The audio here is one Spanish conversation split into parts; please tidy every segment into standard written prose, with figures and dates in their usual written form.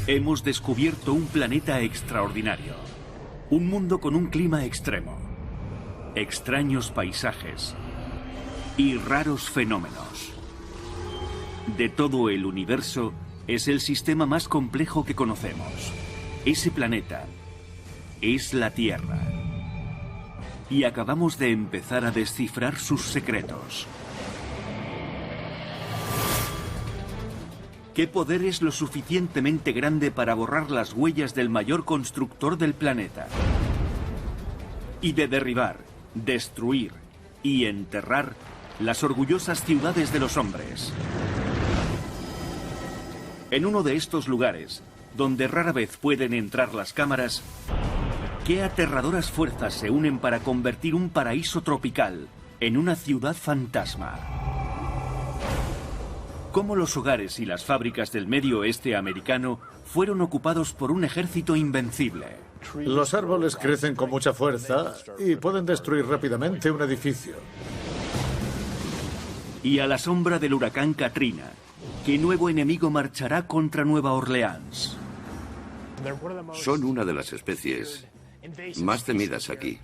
Hemos descubierto un planeta extraordinario. Un mundo con un clima extremo. Extraños paisajes. Y raros fenómenos. De todo el universo, es el sistema más complejo que conocemos. Ese planeta es la Tierra. Y acabamos de empezar a descifrar sus secretos. ¿Qué poder es lo suficientemente grande para borrar las huellas del mayor constructor del planeta? Y de derribar, destruir y enterrar las orgullosas ciudades de los hombres. En uno de estos lugares, donde rara vez pueden entrar las cámaras, ¿qué aterradoras fuerzas se unen para convertir un paraíso tropical en una ciudad fantasma? ¿Cómo los hogares y las fábricas del medio oeste americano fueron ocupados por un ejército invencible? Los árboles crecen con mucha fuerza y pueden destruir rápidamente un edificio. Y a la sombra del huracán Katrina, ¿qué nuevo enemigo marchará contra Nueva Orleans? Son una de las especies más temidas aquí.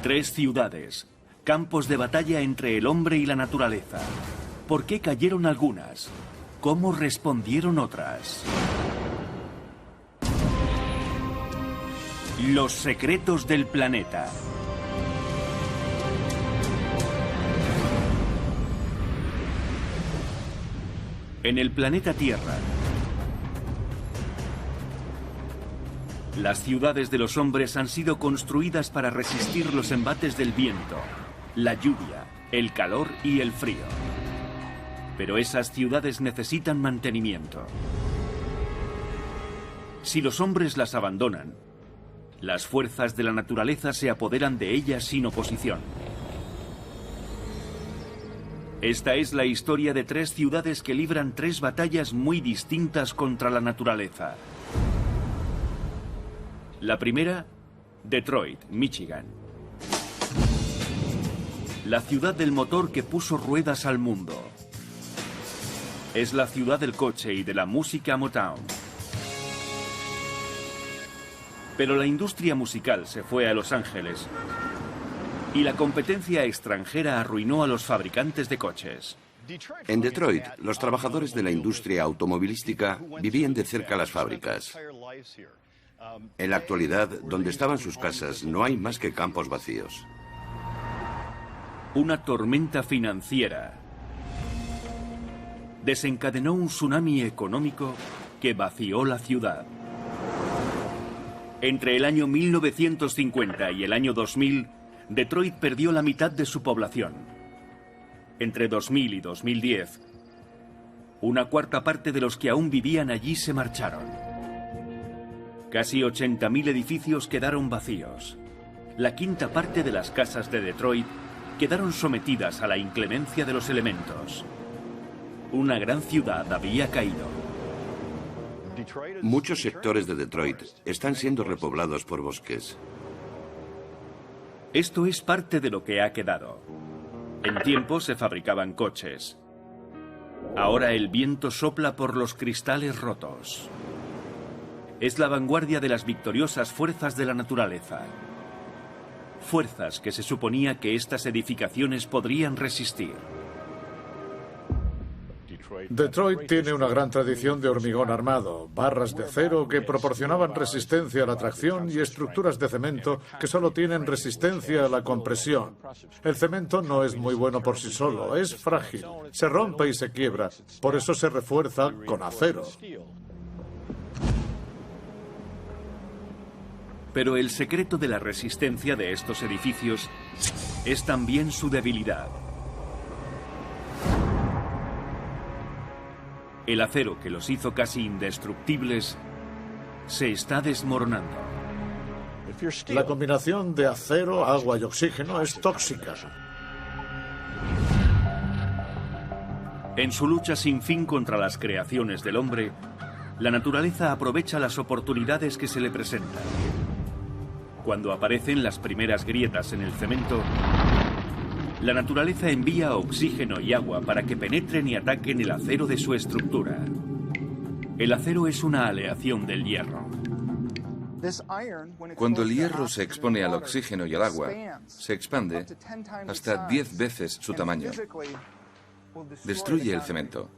3 ciudades, campos de batalla entre el hombre y la naturaleza. ¿Por qué cayeron algunas? ¿Cómo respondieron otras? Los secretos del planeta. En el planeta Tierra, las ciudades de los hombres han sido construidas para resistir los embates del viento, la lluvia, el calor y el frío. Pero esas ciudades necesitan mantenimiento. Si los hombres las abandonan, las fuerzas de la naturaleza se apoderan de ellas sin oposición. Esta es la historia de 3 ciudades que libran 3 batallas muy distintas contra la naturaleza. La primera, Detroit, Michigan. La ciudad del motor que puso ruedas al mundo. Es la ciudad del coche y de la música Motown. Pero la industria musical se fue a Los Ángeles y la competencia extranjera arruinó a los fabricantes de coches. En Detroit, los trabajadores de la industria automovilística vivían de cerca las fábricas. En la actualidad, donde estaban sus casas, no hay más que campos vacíos. Una tormenta financiera desencadenó un tsunami económico que vació la ciudad. Entre el año 1950 y el año 2000, Detroit perdió la mitad de su población. Entre 2000 y 2010, una cuarta parte de los que aún vivían allí se marcharon. Casi 80.000 edificios quedaron vacíos. La quinta parte de las casas de Detroit quedaron sometidas a la inclemencia de los elementos. Una gran ciudad había caído. Muchos sectores de Detroit están siendo repoblados por bosques. Esto es parte de lo que ha quedado. En tiempo se fabricaban coches. Ahora el viento sopla por los cristales rotos. Es la vanguardia de las victoriosas fuerzas de la naturaleza. Fuerzas que se suponía que estas edificaciones podrían resistir. Detroit tiene una gran tradición de hormigón armado, barras de acero que proporcionaban resistencia a la tracción y estructuras de cemento que solo tienen resistencia a la compresión. El cemento no es muy bueno por sí solo, es frágil, se rompe y se quiebra, por eso se refuerza con acero. Pero el secreto de la resistencia de estos edificios es también su debilidad. El acero que los hizo casi indestructibles se está desmoronando. La combinación de acero, agua y oxígeno es tóxica. En su lucha sin fin contra las creaciones del hombre, la naturaleza aprovecha las oportunidades que se le presentan. Cuando aparecen las primeras grietas en el cemento, La naturaleza envía oxígeno y agua para que penetren y ataquen el acero de su estructura. El acero es una aleación del hierro. Cuando el hierro se expone al oxígeno y al agua, se expande hasta 10 veces su tamaño. Destruye el cemento.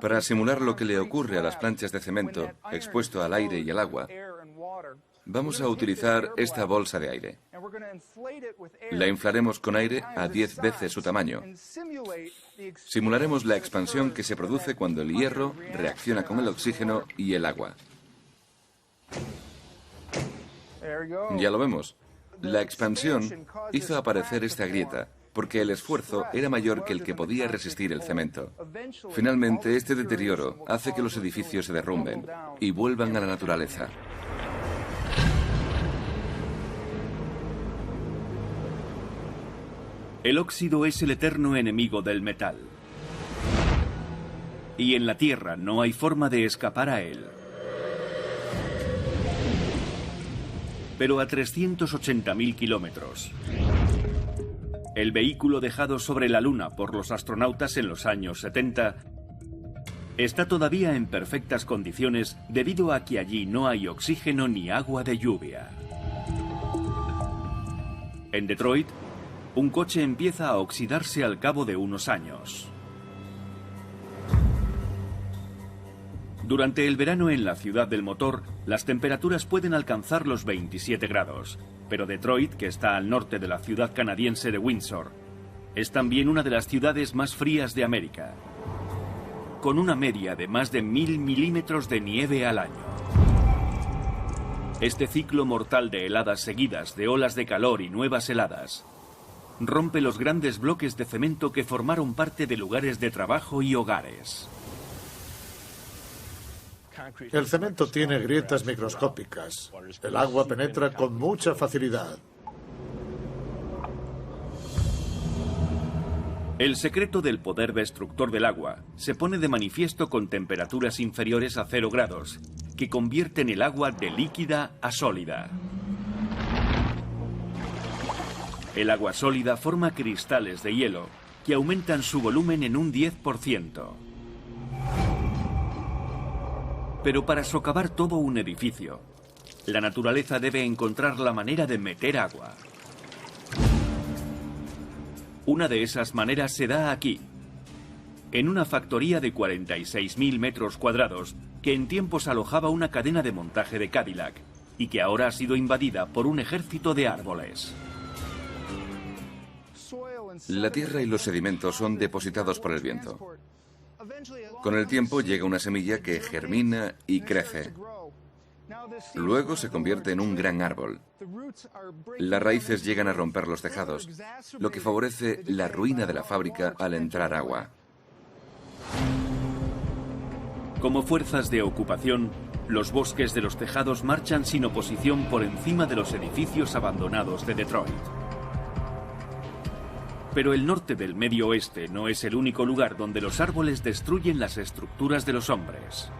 Para simular lo que le ocurre a las planchas de cemento expuesto al aire y al agua, vamos a utilizar esta bolsa de aire. La inflaremos con aire a 10 veces su tamaño. Simularemos la expansión que se produce cuando el hierro reacciona con el oxígeno y el agua. Ya lo vemos. La expansión hizo aparecer esta grieta, porque el esfuerzo era mayor que el que podía resistir el cemento. Finalmente, este deterioro hace que los edificios se derrumben y vuelvan a la naturaleza. El óxido es el eterno enemigo del metal. Y en la Tierra no hay forma de escapar a él. Pero a 380.000 kilómetros. El vehículo dejado sobre la Luna por los astronautas en los años 70 está todavía en perfectas condiciones debido a que allí no hay oxígeno ni agua de lluvia. En Detroit, un coche empieza a oxidarse al cabo de unos años. Durante el verano en la ciudad del motor, las temperaturas pueden alcanzar los 27 grados, pero Detroit, que está al norte de la ciudad canadiense de Windsor, es también una de las ciudades más frías de América, con una media de más de 1000 milímetros de nieve al año. Este ciclo mortal de heladas seguidas de olas de calor y nuevas heladas rompe los grandes bloques de cemento que formaron parte de lugares de trabajo y hogares. El cemento tiene grietas microscópicas. El agua penetra con mucha facilidad. El secreto del poder destructor del agua se pone de manifiesto con temperaturas inferiores a 0 grados, que convierten el agua de líquida a sólida. El agua sólida forma cristales de hielo que aumentan su volumen en un 10%. Pero para socavar todo un edificio, la naturaleza debe encontrar la manera de meter agua. Una de esas maneras se da aquí, en una factoría de 46.000 metros cuadrados que en tiempos alojaba una cadena de montaje de Cadillac y que ahora ha sido invadida por un ejército de árboles. La tierra y los sedimentos son depositados por el viento. Con el tiempo llega una semilla que germina y crece. Luego se convierte en un gran árbol. Las raíces llegan a romper los tejados, lo que favorece la ruina de la fábrica al entrar agua. Como fuerzas de ocupación, los bosques de los tejados marchan sin oposición por encima de los edificios abandonados de Detroit. Pero el norte del Medio Oeste no es el único lugar donde los árboles destruyen las estructuras de los hombres.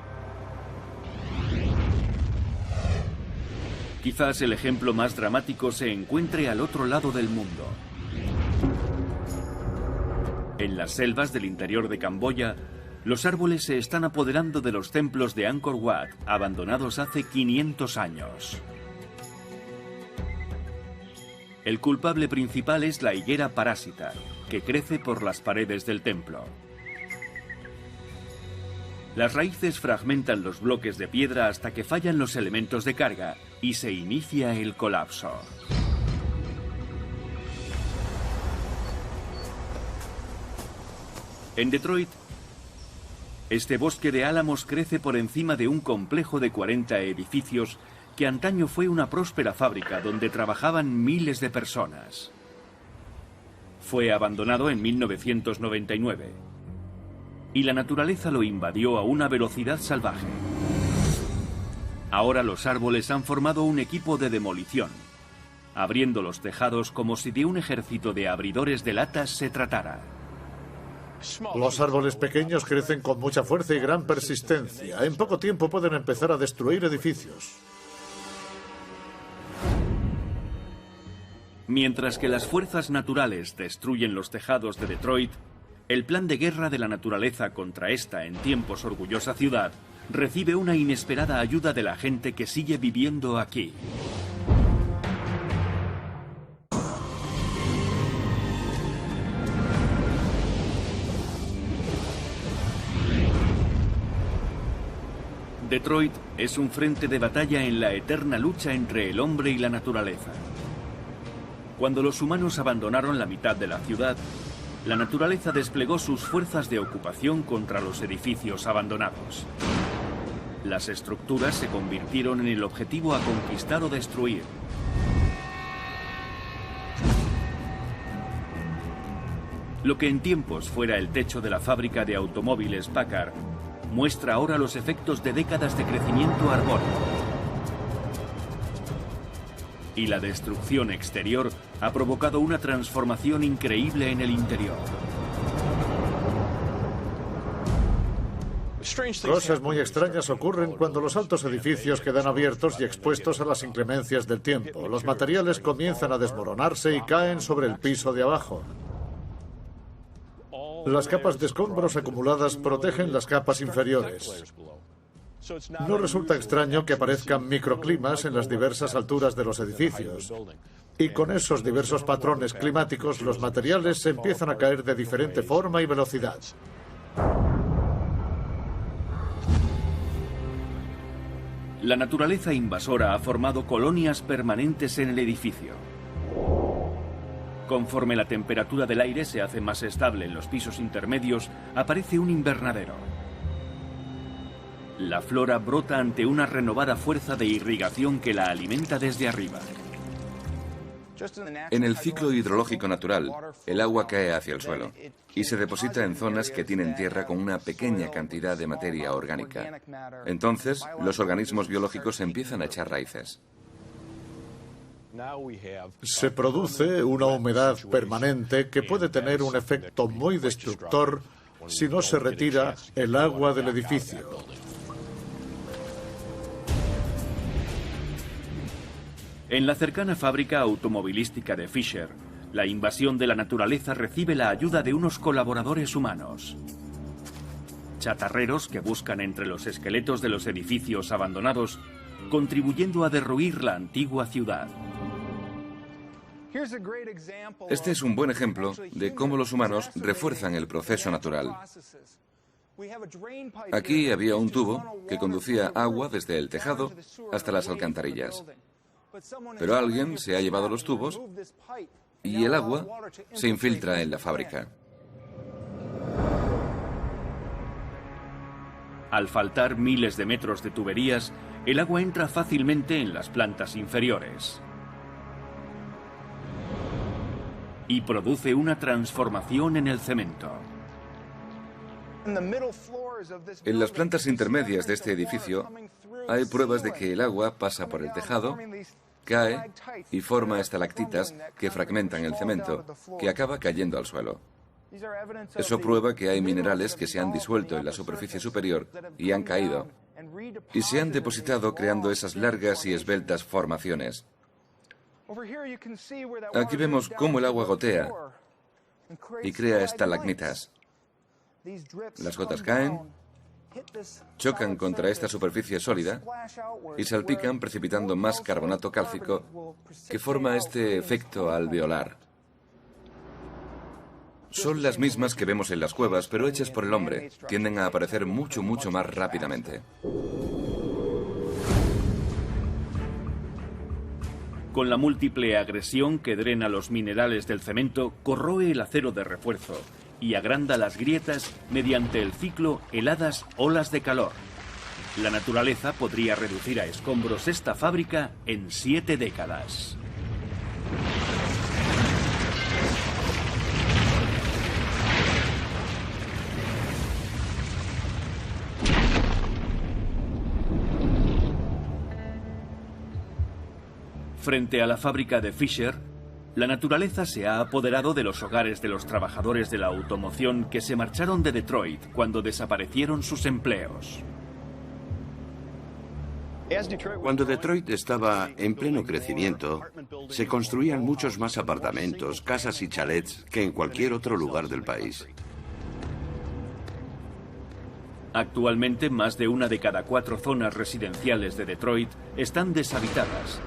Quizás el ejemplo más dramático se encuentre al otro lado del mundo. En las selvas del interior de Camboya, los árboles se están apoderando de los templos de Angkor Wat, abandonados hace 500 años. El culpable principal es la higuera parásita, que crece por las paredes del templo. Las raíces fragmentan los bloques de piedra hasta que fallan los elementos de carga y se inicia el colapso. En Detroit, este bosque de álamos crece por encima de un complejo de 40 edificios que antaño fue una próspera fábrica donde trabajaban miles de personas. Fue abandonado en 1999 y la naturaleza lo invadió a una velocidad salvaje. Ahora los árboles han formado un equipo de demolición, abriendo los tejados como si de un ejército de abridores de latas se tratara. Los árboles pequeños crecen con mucha fuerza y gran persistencia. En poco tiempo pueden empezar a destruir edificios. Mientras que las fuerzas naturales destruyen los tejados de Detroit, el plan de guerra de la naturaleza contra esta en tiempos orgullosa ciudad recibe una inesperada ayuda de la gente que sigue viviendo aquí. Detroit es un frente de batalla en la eterna lucha entre el hombre y la naturaleza. Cuando los humanos abandonaron la mitad de la ciudad, la naturaleza desplegó sus fuerzas de ocupación contra los edificios abandonados. Las estructuras se convirtieron en el objetivo a conquistar o destruir. Lo que en tiempos fuera el techo de la fábrica de automóviles Packard, muestra ahora los efectos de décadas de crecimiento arbóreo. Y la destrucción exterior ha provocado una transformación increíble en el interior. Cosas muy extrañas ocurren cuando los altos edificios quedan abiertos y expuestos a las inclemencias del tiempo. Los materiales comienzan a desmoronarse y caen sobre el piso de abajo. Las capas de escombros acumuladas protegen las capas inferiores. No resulta extraño que aparezcan microclimas en las diversas alturas de los edificios. Y con esos diversos patrones climáticos, los materiales se empiezan a caer de diferente forma y velocidad. La naturaleza invasora ha formado colonias permanentes en el edificio. Conforme la temperatura del aire se hace más estable en los pisos intermedios, aparece un invernadero. La flora brota ante una renovada fuerza de irrigación que la alimenta desde arriba. En el ciclo hidrológico natural, el agua cae hacia el suelo y se deposita en zonas que tienen tierra con una pequeña cantidad de materia orgánica. Entonces, los organismos biológicos empiezan a echar raíces. Se produce una humedad permanente que puede tener un efecto muy destructor si no se retira el agua del edificio. En la cercana fábrica automovilística de Fisher, la invasión de la naturaleza recibe la ayuda de unos colaboradores humanos. Chatarreros que buscan entre los esqueletos de los edificios abandonados, contribuyendo a derruir la antigua ciudad. Este es un buen ejemplo de cómo los humanos refuerzan el proceso natural. Aquí había un tubo que conducía agua desde el tejado hasta las alcantarillas. Pero alguien se ha llevado los tubos y el agua se infiltra en la fábrica. Al faltar miles de metros de tuberías, el agua entra fácilmente en las plantas inferiores y produce una transformación en el cemento. En las plantas intermedias de este edificio hay pruebas de que el agua pasa por el tejado, cae y forma estalactitas que fragmentan el cemento, que acaba cayendo al suelo. Eso prueba que hay minerales que se han disuelto en la superficie superior y han caído, y se han depositado creando esas largas y esbeltas formaciones. Aquí vemos cómo el agua gotea y crea estalagmitas. Las gotas caen, chocan contra esta superficie sólida y salpican precipitando más carbonato cálcico que forma este efecto alveolar. Son las mismas que vemos en las cuevas, pero hechas por el hombre. Tienden a aparecer mucho más rápidamente. Con la múltiple agresión que drena los minerales del cemento, corroe el acero de refuerzo y agranda las grietas mediante el ciclo heladas olas de calor. La naturaleza podría reducir a escombros esta fábrica en 7 décadas. Frente a la fábrica de Fisher, la naturaleza se ha apoderado de los hogares de los trabajadores de la automoción que se marcharon de Detroit cuando desaparecieron sus empleos. Cuando Detroit estaba en pleno crecimiento, se construían muchos más apartamentos, casas y chalets que en cualquier otro lugar del país. Actualmente, más de 1 de cada 4 zonas residenciales de Detroit están deshabitadas,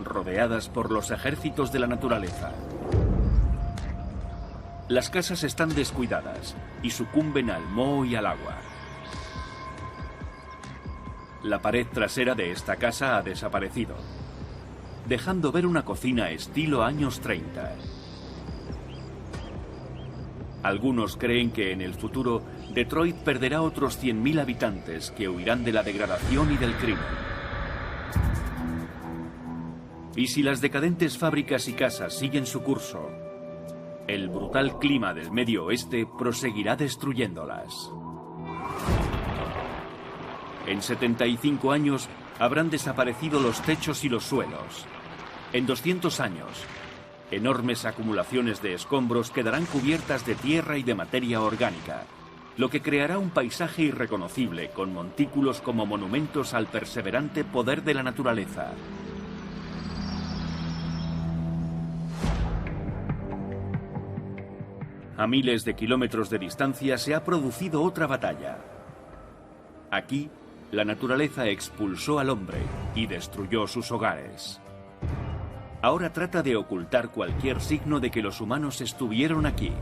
rodeadas por los ejércitos de la naturaleza. Las casas están descuidadas y sucumben al moho y al agua. La pared trasera de esta casa ha desaparecido, dejando ver una cocina estilo años 30. Algunos creen que en el futuro Detroit perderá otros 100.000 habitantes que huirán de la degradación y del crimen. Y si las decadentes fábricas y casas siguen su curso, el brutal clima del Medio Oeste proseguirá destruyéndolas. En 75 años habrán desaparecido los techos y los suelos. En 200 años, enormes acumulaciones de escombros quedarán cubiertas de tierra y de materia orgánica, lo que creará un paisaje irreconocible con montículos como monumentos al perseverante poder de la naturaleza. A miles de kilómetros de distancia se ha producido otra batalla. Aquí, la naturaleza expulsó al hombre y destruyó sus hogares. Ahora trata de ocultar cualquier signo de que los humanos estuvieron aquí.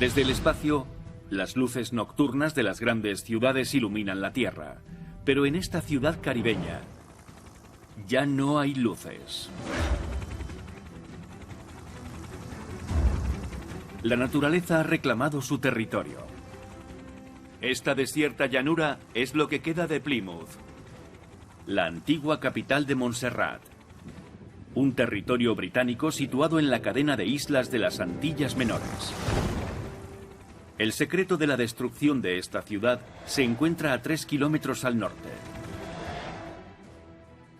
Desde el espacio, las luces nocturnas de las grandes ciudades iluminan la Tierra. Pero en esta ciudad caribeña ya no hay luces. La naturaleza ha reclamado su territorio. Esta desierta llanura es lo que queda de Plymouth, la antigua capital de Montserrat, un territorio británico situado en la cadena de islas de las Antillas Menores. El secreto de la destrucción de esta ciudad se encuentra a 3 kilómetros al norte.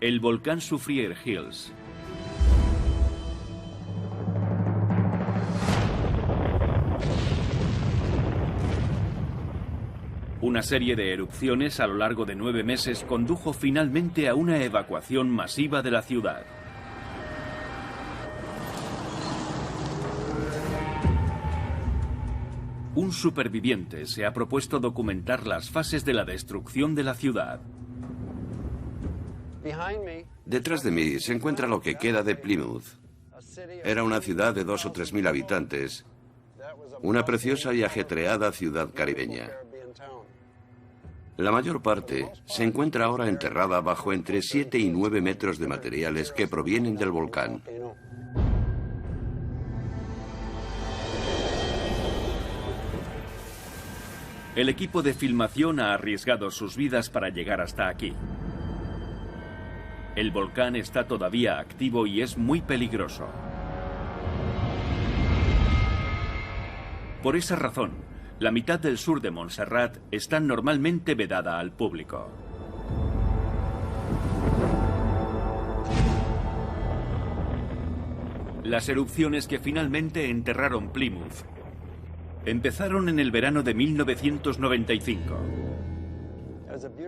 El volcán Soufriere Hills. Una serie de erupciones a lo largo de 9 meses condujo finalmente a una evacuación masiva de la ciudad. Un superviviente se ha propuesto documentar las fases de la destrucción de la ciudad. Detrás de mí se encuentra lo que queda de Plymouth. Era una ciudad de 2 o 3 mil habitantes, una preciosa y ajetreada ciudad caribeña. La mayor parte se encuentra ahora enterrada bajo entre 7 y 9 metros de materiales que provienen del volcán. El equipo de filmación ha arriesgado sus vidas para llegar hasta aquí. El volcán está todavía activo y es muy peligroso. Por esa razón, la mitad del sur de Montserrat está normalmente vedada al público. Las erupciones que finalmente enterraron Plymouth empezaron en el verano de 1995.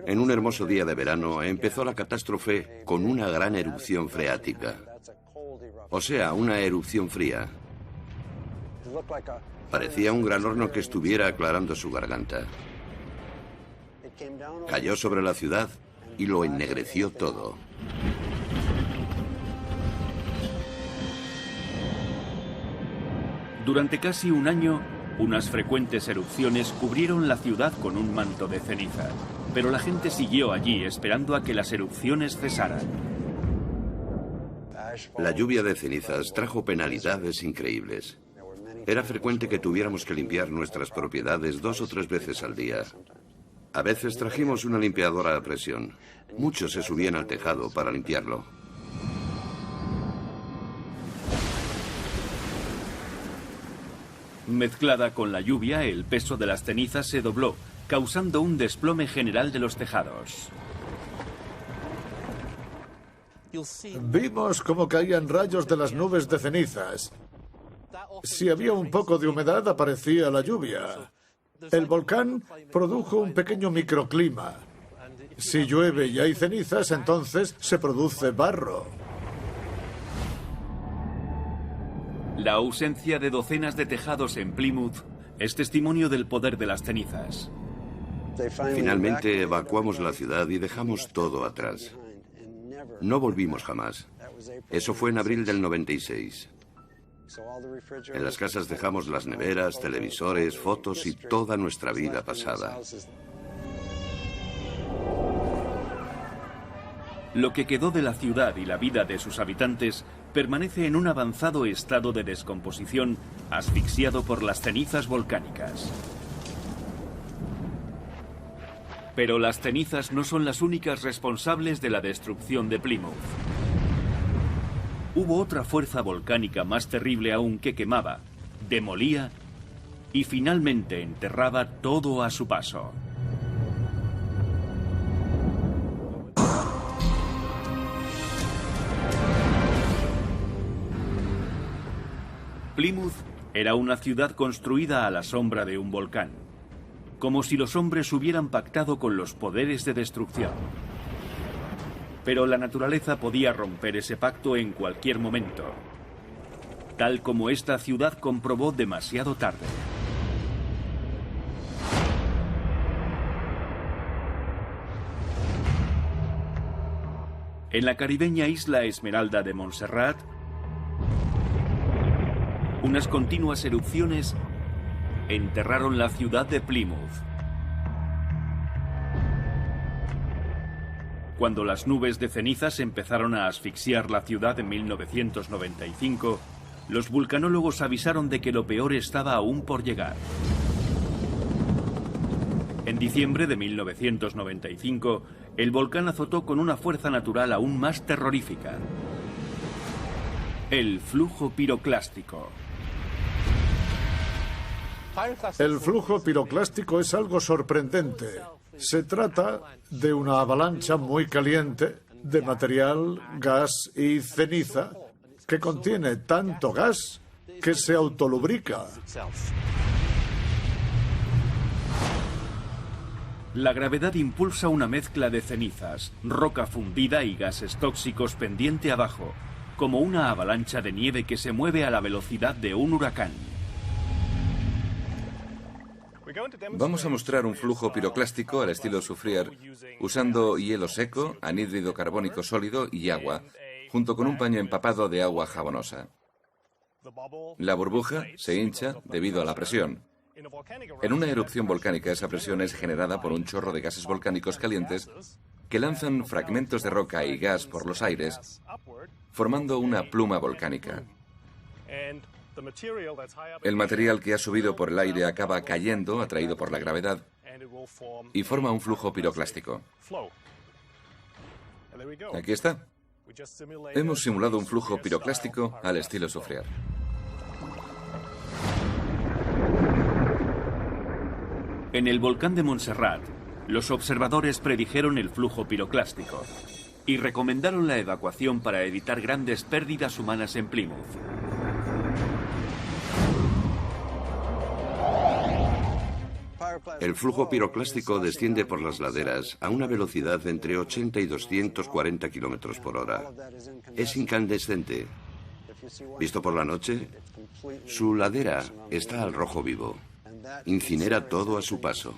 En un hermoso día de verano empezó la catástrofe con una gran erupción freática. O sea, una erupción fría. Parecía un gran horno que estuviera aclarando su garganta. Cayó sobre la ciudad y lo ennegreció todo. Durante casi un año, unas frecuentes erupciones cubrieron la ciudad con un manto de ceniza, pero la gente siguió allí esperando a que las erupciones cesaran. La lluvia de cenizas trajo penalidades increíbles. Era frecuente que tuviéramos que limpiar nuestras propiedades 2 o 3 veces al día. A veces trajimos una limpiadora a presión. Muchos se subían al tejado para limpiarlo. Mezclada con la lluvia, el peso de las cenizas se dobló, causando un desplome general de los tejados. Vimos cómo caían rayos de las nubes de cenizas. Si había un poco de humedad, aparecía la lluvia. El volcán produjo un pequeño microclima. Si llueve y hay cenizas, entonces se produce barro. La ausencia de docenas de tejados en Plymouth es testimonio del poder de las cenizas. Finalmente evacuamos la ciudad y dejamos todo atrás. No volvimos jamás. Eso fue en abril del 96. En las casas dejamos las neveras, televisores, fotos y toda nuestra vida pasada. Lo que quedó de la ciudad y la vida de sus habitantes permanece en un avanzado estado de descomposición, asfixiado por las cenizas volcánicas. Pero las cenizas no son las únicas responsables de la destrucción de Plymouth. Hubo otra fuerza volcánica más terrible aún que quemaba, demolía y finalmente enterraba todo a su paso. Plymouth era una ciudad construida a la sombra de un volcán, como si los hombres hubieran pactado con los poderes de destrucción. Pero la naturaleza podía romper ese pacto en cualquier momento, tal como esta ciudad comprobó demasiado tarde. En la caribeña isla Esmeralda de Montserrat, unas continuas erupciones enterraron la ciudad de Plymouth. Cuando las nubes de cenizas empezaron a asfixiar la ciudad en 1995, los vulcanólogos avisaron de que lo peor estaba aún por llegar. En diciembre de 1995, el volcán azotó con una fuerza natural aún más terrorífica: el flujo piroclástico. El flujo piroclástico es algo sorprendente. Se trata de una avalancha muy caliente de material, gas y ceniza que contiene tanto gas que se autolubrica. La gravedad impulsa una mezcla de cenizas, roca fundida y gases tóxicos pendiente abajo, como una avalancha de nieve que se mueve a la velocidad de un huracán. Vamos a mostrar un flujo piroclástico al estilo Soufrier, usando hielo seco, anhídrido carbónico sólido y agua, junto con un paño empapado de agua jabonosa. La burbuja se hincha debido a la presión. En una erupción volcánica, esa presión es generada por un chorro de gases volcánicos calientes que lanzan fragmentos de roca y gas por los aires, formando una pluma volcánica. El material que ha subido por el aire acaba cayendo, atraído por la gravedad, y forma un flujo piroclástico. Aquí está. Hemos simulado un flujo piroclástico al estilo Soufrier. En el volcán de Montserrat, los observadores predijeron el flujo piroclástico y recomendaron la evacuación para evitar grandes pérdidas humanas en Plymouth. El flujo piroclástico desciende por las laderas a una velocidad entre 80 y 240 kilómetros por hora. Es incandescente. Visto por la noche, su ladera está al rojo vivo. Incinera todo a su paso.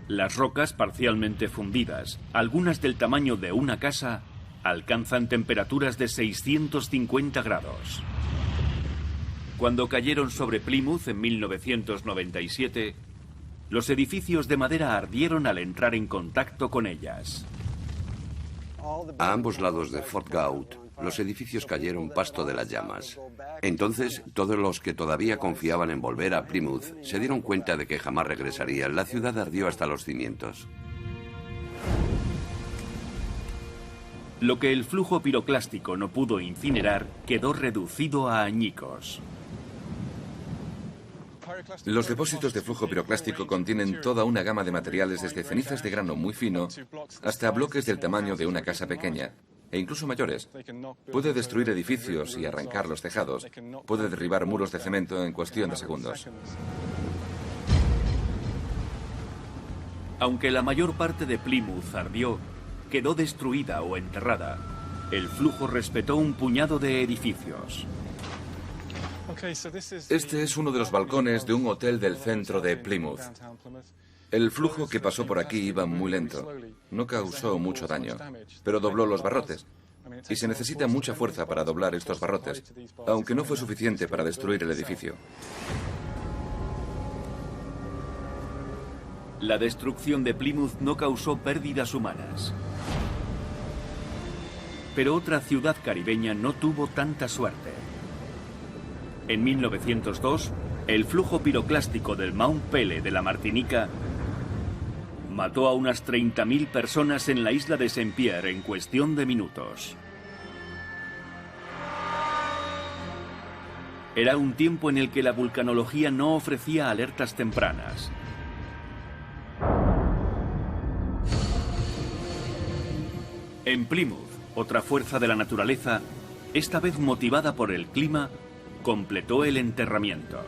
Las rocas parcialmente fundidas, algunas del tamaño de una casa, alcanzan temperaturas de 650 grados. Cuando cayeron sobre Plymouth en 1997, los edificios de madera ardieron al entrar en contacto con ellas. A ambos lados de Fort Gaunt, los edificios cayeron pasto de las llamas. Entonces, todos los que todavía confiaban en volver a Plymouth se dieron cuenta de que jamás regresarían. La ciudad ardió hasta los cimientos. Lo que el flujo piroclástico no pudo incinerar quedó reducido a añicos. Los depósitos de flujo piroclástico contienen toda una gama de materiales, desde cenizas de grano muy fino hasta bloques del tamaño de una casa pequeña. e incluso mayores. Puede destruir edificios y arrancar los tejados. Puede derribar muros de cemento en cuestión de segundos. Aunque la mayor parte de Plymouth ardió, quedó destruida o enterrada, el flujo respetó un puñado de edificios. Este es uno de los balcones de un hotel del centro de Plymouth. El flujo que pasó por aquí iba muy lento. No causó mucho daño, pero dobló los barrotes. Y se necesita mucha fuerza para doblar estos barrotes, aunque no fue suficiente para destruir el edificio. La destrucción de Plymouth no causó pérdidas humanas. Pero otra ciudad caribeña no tuvo tanta suerte. En 1902, el flujo piroclástico del Mount Pele de la Martinica mató a unas 30.000 personas en la isla de Saint-Pierre en cuestión de minutos. Era un tiempo en el que la vulcanología no ofrecía alertas tempranas. En Plymouth, otra fuerza de la naturaleza, esta vez motivada por el clima, completó el enterramiento.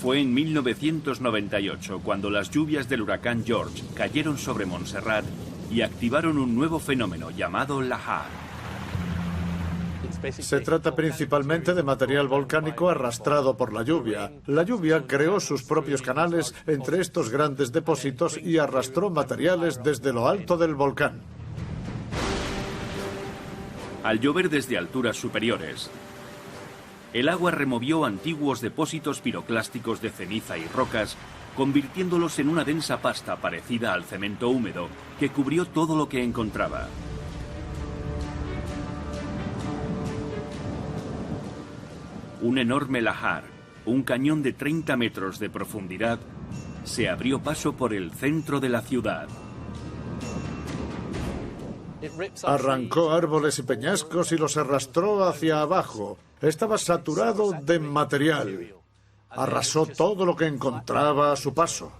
Fue en 1998 cuando las lluvias del huracán George cayeron sobre Montserrat y activaron un nuevo fenómeno llamado lahar. Se trata principalmente de material volcánico arrastrado por la lluvia. La lluvia creó sus propios canales entre estos grandes depósitos y arrastró materiales desde lo alto del volcán. Al llover desde alturas superiores, el agua removió antiguos depósitos piroclásticos de ceniza y rocas, convirtiéndolos en una densa pasta parecida al cemento húmedo que cubrió todo lo que encontraba. Un enorme lahar, un cañón de 30 metros de profundidad, se abrió paso por el centro de la ciudad. Arrancó árboles y peñascos y los arrastró hacia abajo. Estaba saturado de material. Arrasó todo lo que encontraba a su paso.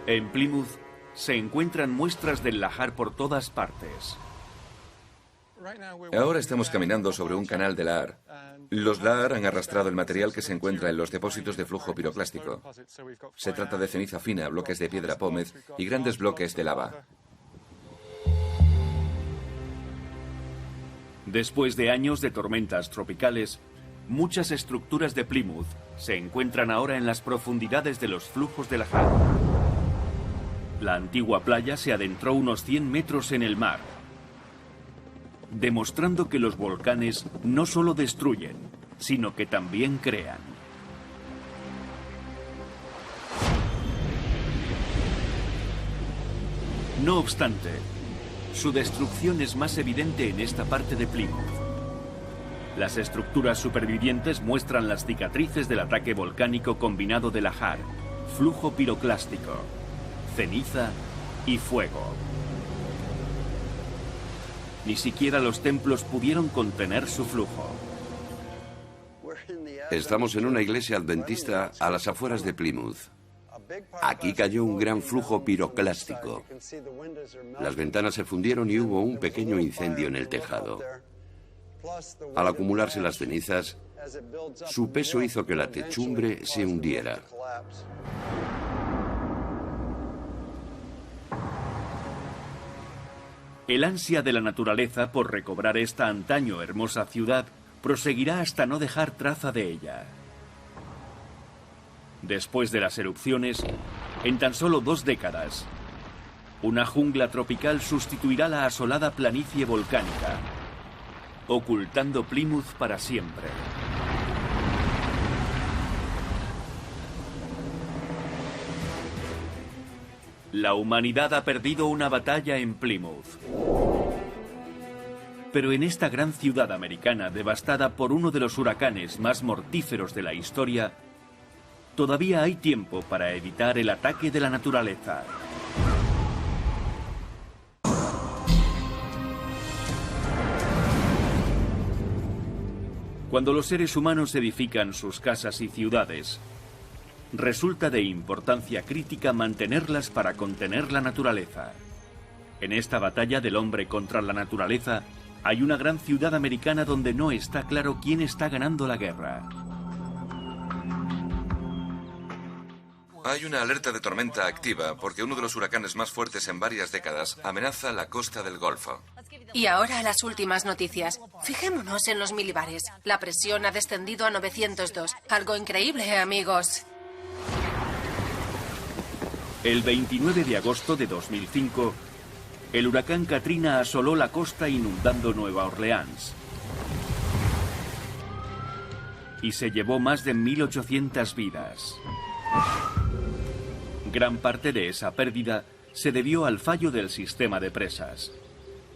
En Plymouth se encuentran muestras del lahar por todas partes. Ahora estamos caminando sobre un canal de lahar. Los lahar han arrastrado el material que se encuentra en los depósitos de flujo piroclástico. Se trata de ceniza fina, bloques de piedra pómez y grandes bloques de lava. Después de años de tormentas tropicales, muchas estructuras de Plymouth se encuentran ahora en las profundidades de los flujos de lahar. La antigua playa se adentró unos 100 metros en el mar, demostrando que los volcanes no solo destruyen, sino que también crean. No obstante, su destrucción es más evidente en esta parte de Plymouth. Las estructuras supervivientes muestran las cicatrices del ataque volcánico combinado de lahar, flujo piroclástico, ceniza y fuego. Ni siquiera los templos pudieron contener su flujo. Estamos en una iglesia adventista a las afueras de Plymouth. Aquí cayó un gran flujo piroclástico. Las ventanas se fundieron y hubo un pequeño incendio en el tejado. Al acumularse las cenizas, su peso hizo que la techumbre se hundiera. El ansia de la naturaleza por recobrar esta antaño hermosa ciudad proseguirá hasta no dejar traza de ella. Después de las erupciones, en tan solo 2 décadas, una jungla tropical sustituirá la asolada planicie volcánica, ocultando Plymouth para siempre. La humanidad ha perdido una batalla en Plymouth. Pero en esta gran ciudad americana devastada por uno de los huracanes más mortíferos de la historia, todavía hay tiempo para evitar el ataque de la naturaleza. Cuando los seres humanos edifican sus casas y ciudades, resulta de importancia crítica mantenerlas para contener la naturaleza. En esta batalla del hombre contra la naturaleza, hay una gran ciudad americana donde no está claro quién está ganando la guerra. Hay una alerta de tormenta activa porque uno de los huracanes más fuertes en varias décadas amenaza la costa del Golfo. Y ahora las últimas noticias. Fijémonos en los milibares. La presión ha descendido a 902. Algo increíble, amigos. El 29 de agosto de 2005, el huracán Katrina asoló la costa inundando Nueva Orleans. Y se llevó más de 1.800 vidas. Gran parte de esa pérdida se debió al fallo del sistema de presas.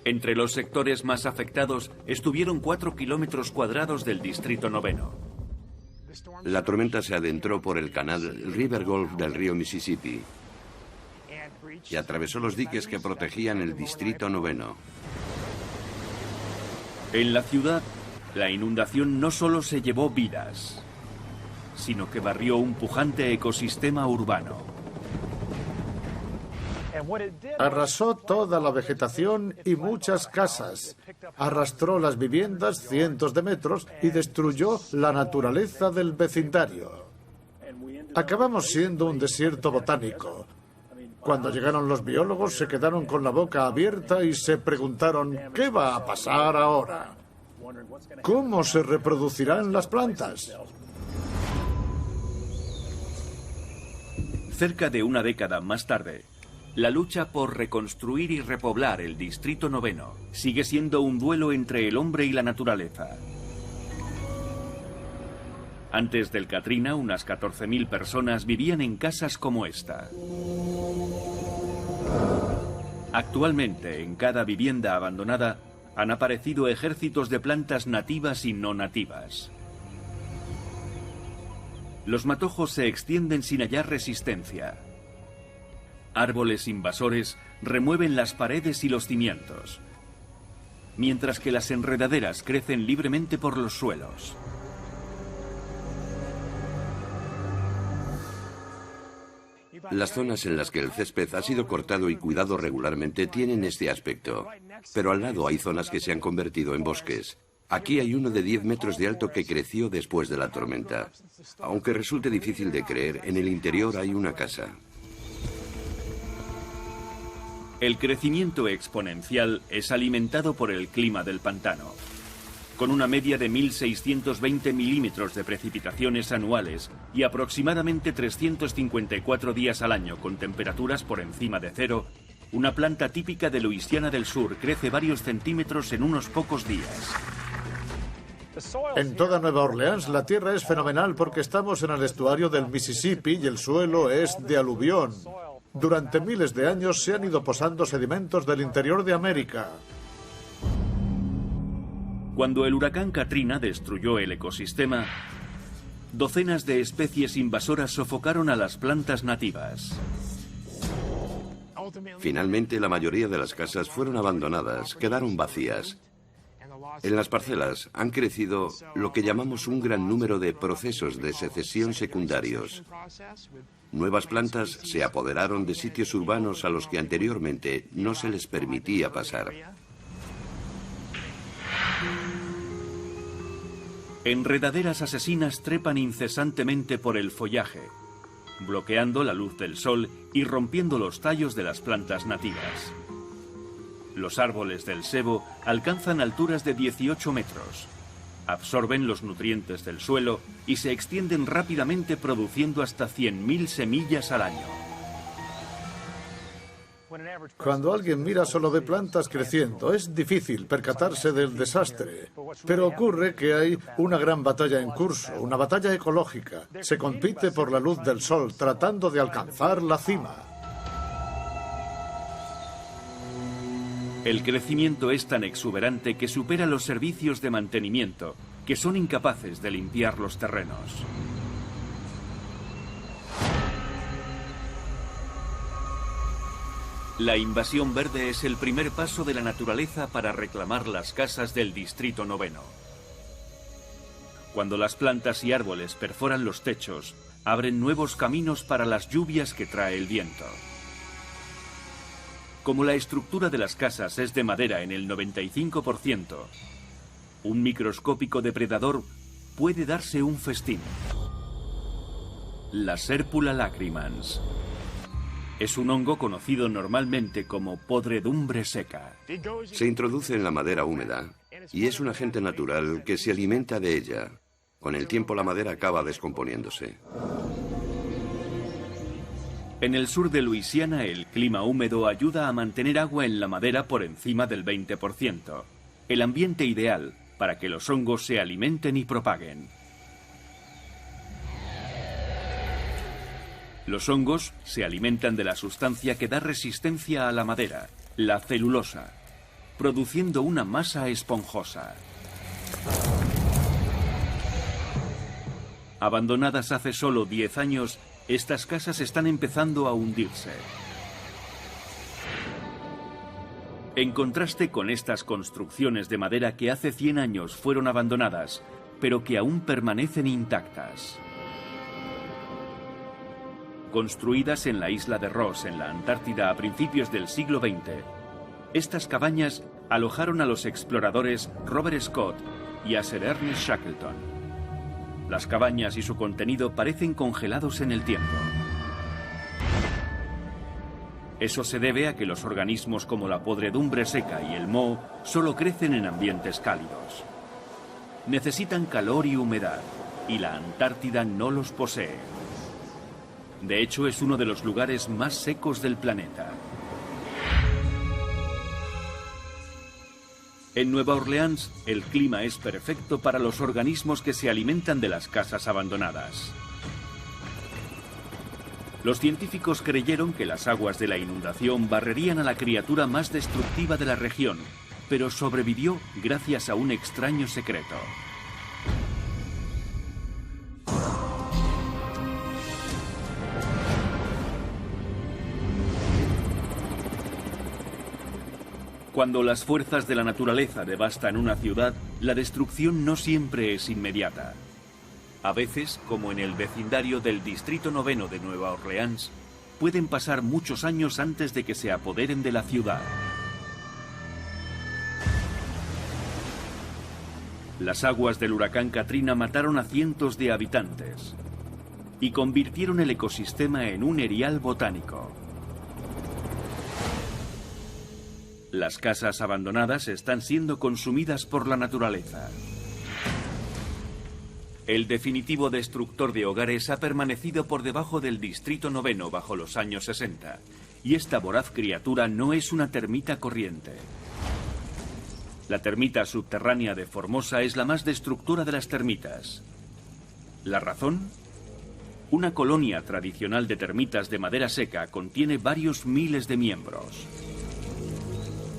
Entre los sectores más afectados estuvieron 4 kilómetros cuadrados del Distrito 9. La tormenta se adentró por el canal River Gulf del río Mississippi y atravesó los diques que protegían el Distrito 9. En la ciudad, la inundación no solo se llevó vidas, sino que barrió un pujante ecosistema urbano. Arrasó toda la vegetación y muchas casas. Arrastró las viviendas cientos de metros y destruyó la naturaleza del vecindario. Acabamos siendo un desierto botánico. Cuando llegaron los biólogos se quedaron con la boca abierta y se preguntaron, ¿qué va a pasar ahora? ¿Cómo se reproducirán las plantas? Cerca de una década más tarde, la lucha por reconstruir y repoblar el Distrito 9 sigue siendo un duelo entre el hombre y la naturaleza. Antes del Katrina, unas 14.000 personas vivían en casas como esta. Actualmente, en cada vivienda abandonada, han aparecido ejércitos de plantas nativas y no nativas. Los matojos se extienden sin hallar resistencia. Árboles invasores remueven las paredes y los cimientos, mientras que las enredaderas crecen libremente por los suelos. Las zonas en las que el césped ha sido cortado y cuidado regularmente tienen este aspecto, pero al lado hay zonas que se han convertido en bosques. Aquí hay uno de 10 metros de alto que creció después de la tormenta. Aunque resulte difícil de creer, en el interior hay una casa. El crecimiento exponencial es alimentado por el clima del pantano. Con una media de 1.620 milímetros de precipitaciones anuales y aproximadamente 354 días al año con temperaturas por encima de cero, una planta típica de Luisiana del Sur crece varios centímetros en unos pocos días. En toda Nueva Orleans la tierra es fenomenal porque estamos en el estuario del Mississippi y el suelo es de aluvión. Durante miles de años se han ido posando sedimentos del interior de América. Cuando el huracán Katrina destruyó el ecosistema, docenas de especies invasoras sofocaron a las plantas nativas. Finalmente, la mayoría de las casas fueron abandonadas, quedaron vacías. En las parcelas han crecido lo que llamamos un gran número de procesos de secesión secundarios. Nuevas plantas se apoderaron de sitios urbanos a los que anteriormente no se les permitía pasar. Enredaderas asesinas trepan incesantemente por el follaje, bloqueando la luz del sol y rompiendo los tallos de las plantas nativas. Los árboles del cebo alcanzan alturas de 18 metros, absorben los nutrientes del suelo y se extienden rápidamente produciendo hasta 100.000 semillas al año. Cuando alguien mira solo ve plantas creciendo, es difícil percatarse del desastre. Pero ocurre que hay una gran batalla en curso, una batalla ecológica. Se compite por la luz del sol, tratando de alcanzar la cima. El crecimiento es tan exuberante que supera los servicios de mantenimiento, que son incapaces de limpiar los terrenos. La invasión verde es el primer paso de la naturaleza para reclamar las casas del Distrito 9. Cuando las plantas y árboles perforan los techos, abren nuevos caminos para las lluvias que trae el viento. Como la estructura de las casas es de madera en el 95%, un microscópico depredador puede darse un festín. La Serpula lacrimans. Es un hongo conocido normalmente como podredumbre seca. Se introduce en la madera húmeda y es un agente natural que se alimenta de ella. Con el tiempo la madera acaba descomponiéndose. En el sur de Luisiana, el clima húmedo ayuda a mantener agua en la madera por encima del 20%, el ambiente ideal para que los hongos se alimenten y propaguen. Los hongos se alimentan de la sustancia que da resistencia a la madera, la celulosa, produciendo una masa esponjosa. Abandonadas hace solo 10 años, estas casas están empezando a hundirse. En contraste con estas construcciones de madera que hace 100 años fueron abandonadas, pero que aún permanecen intactas. Construidas en la isla de Ross, en la Antártida, a principios del siglo XX, estas cabañas alojaron a los exploradores Robert Scott y a Sir Ernest Shackleton. Las cabañas y su contenido parecen congelados en el tiempo. Eso se debe a que los organismos como la podredumbre seca y el moho solo crecen en ambientes cálidos. Necesitan calor y humedad, y la Antártida no los posee. De hecho, es uno de los lugares más secos del planeta. En Nueva Orleans, el clima es perfecto para los organismos que se alimentan de las casas abandonadas. Los científicos creyeron que las aguas de la inundación barrerían a la criatura más destructiva de la región, pero sobrevivió gracias a un extraño secreto. Cuando las fuerzas de la naturaleza devastan una ciudad, la destrucción no siempre es inmediata. A veces, como en el vecindario del Distrito 9 de Nueva Orleans, pueden pasar muchos años antes de que se apoderen de la ciudad. Las aguas del huracán Katrina mataron a cientos de habitantes y convirtieron el ecosistema en un erial botánico. Las casas abandonadas están siendo consumidas por la naturaleza. El definitivo destructor de hogares ha permanecido por debajo del Distrito 9 bajo los años 60, y esta voraz criatura no es una termita corriente. La termita subterránea de Formosa es la más destructora de las termitas. ¿La razón? Una colonia tradicional de termitas de madera seca contiene varios miles de miembros.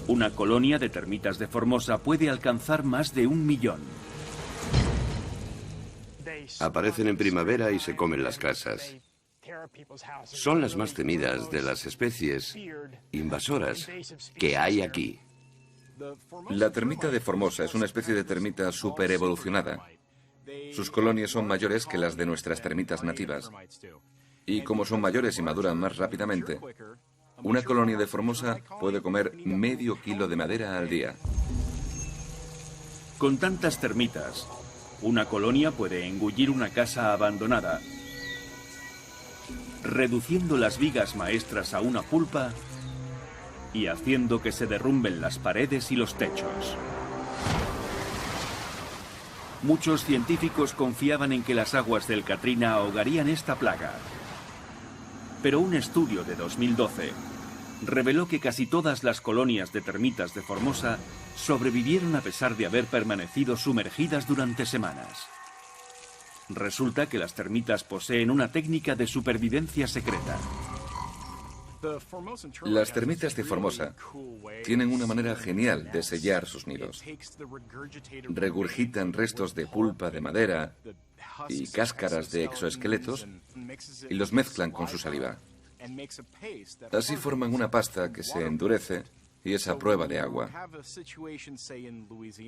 Una colonia de termitas de Formosa puede alcanzar más de 1 millón. Aparecen en primavera y se comen las casas. Son las más temidas de las especies invasoras que hay aquí. La termita de Formosa es una especie de termita superevolucionada. Sus colonias son mayores que las de nuestras termitas nativas. Y como son mayores y maduran más rápidamente, una colonia de Formosa puede comer medio kilo de madera al día. Con tantas termitas, una colonia puede engullir una casa abandonada, reduciendo las vigas maestras a una pulpa y haciendo que se derrumben las paredes y los techos. Muchos científicos confiaban en que las aguas del Katrina ahogarían esta plaga. Pero un estudio de 2012 reveló que casi todas las colonias de termitas de Formosa sobrevivieron a pesar de haber permanecido sumergidas durante semanas. Resulta que las termitas poseen una técnica de supervivencia secreta. Las termitas de Formosa tienen una manera genial de sellar sus nidos. Regurgitan restos de pulpa de madera y cáscaras de exoesqueletos y los mezclan con su saliva. Así forman una pasta que se endurece y es a prueba de agua.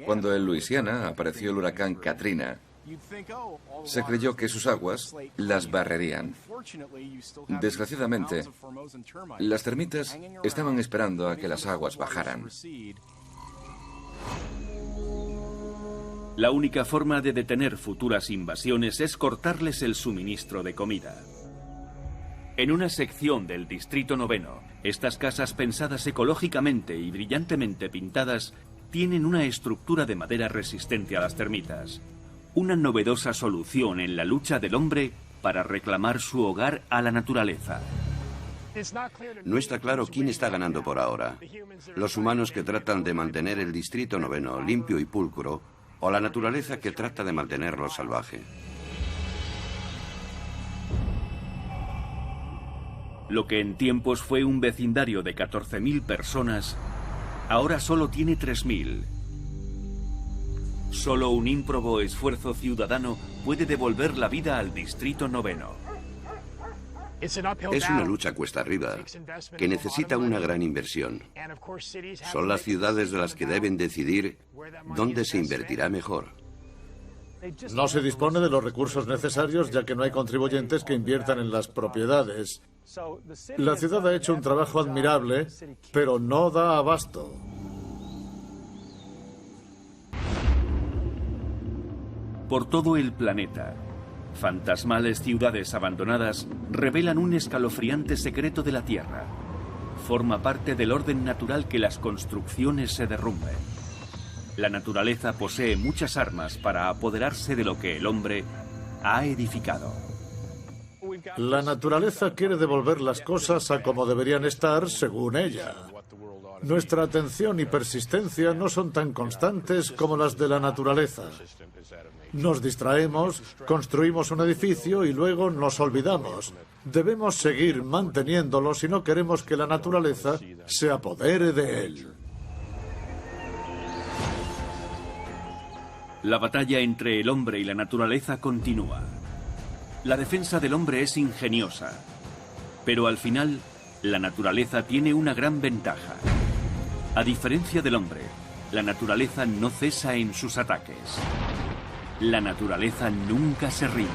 Cuando en Luisiana apareció el huracán Katrina, Se creyó que sus aguas las barrerían. Desgraciadamente, las termitas estaban esperando a que las aguas bajaran. La única forma de detener futuras invasiones es cortarles el suministro de comida. En una sección del Distrito 9, estas casas pensadas ecológicamente y brillantemente pintadas tienen una estructura de madera resistente a las termitas. Una novedosa solución en la lucha del hombre para reclamar su hogar a la naturaleza. No está claro quién está ganando por ahora. Los humanos que tratan de mantener el Distrito 9 limpio y pulcro, o la naturaleza que trata de mantenerlo salvaje. Lo que en tiempos fue un vecindario de 14.000 personas, ahora solo tiene 3.000. Solo un ímprobo esfuerzo ciudadano puede devolver la vida al Distrito 9. Es una lucha cuesta arriba, que necesita una gran inversión. Son las ciudades de las que deben decidir dónde se invertirá mejor. No se dispone de los recursos necesarios ya que no hay contribuyentes que inviertan en las propiedades. La ciudad ha hecho un trabajo admirable, pero no da abasto. Por todo el planeta, fantasmales ciudades abandonadas revelan un escalofriante secreto de la Tierra. Forma parte del orden natural que las construcciones se derrumben. La naturaleza posee muchas armas para apoderarse de lo que el hombre ha edificado. La naturaleza quiere devolver las cosas a como deberían estar según ella. Nuestra atención y persistencia no son tan constantes como las de la naturaleza. Nos distraemos, construimos un edificio y luego nos olvidamos. Debemos seguir manteniéndolo si no queremos que la naturaleza se apodere de él. La batalla entre el hombre y la naturaleza continúa. La defensa del hombre es ingeniosa, pero al final, la naturaleza tiene una gran ventaja. A diferencia del hombre, la naturaleza no cesa en sus ataques. La naturaleza nunca se rinde.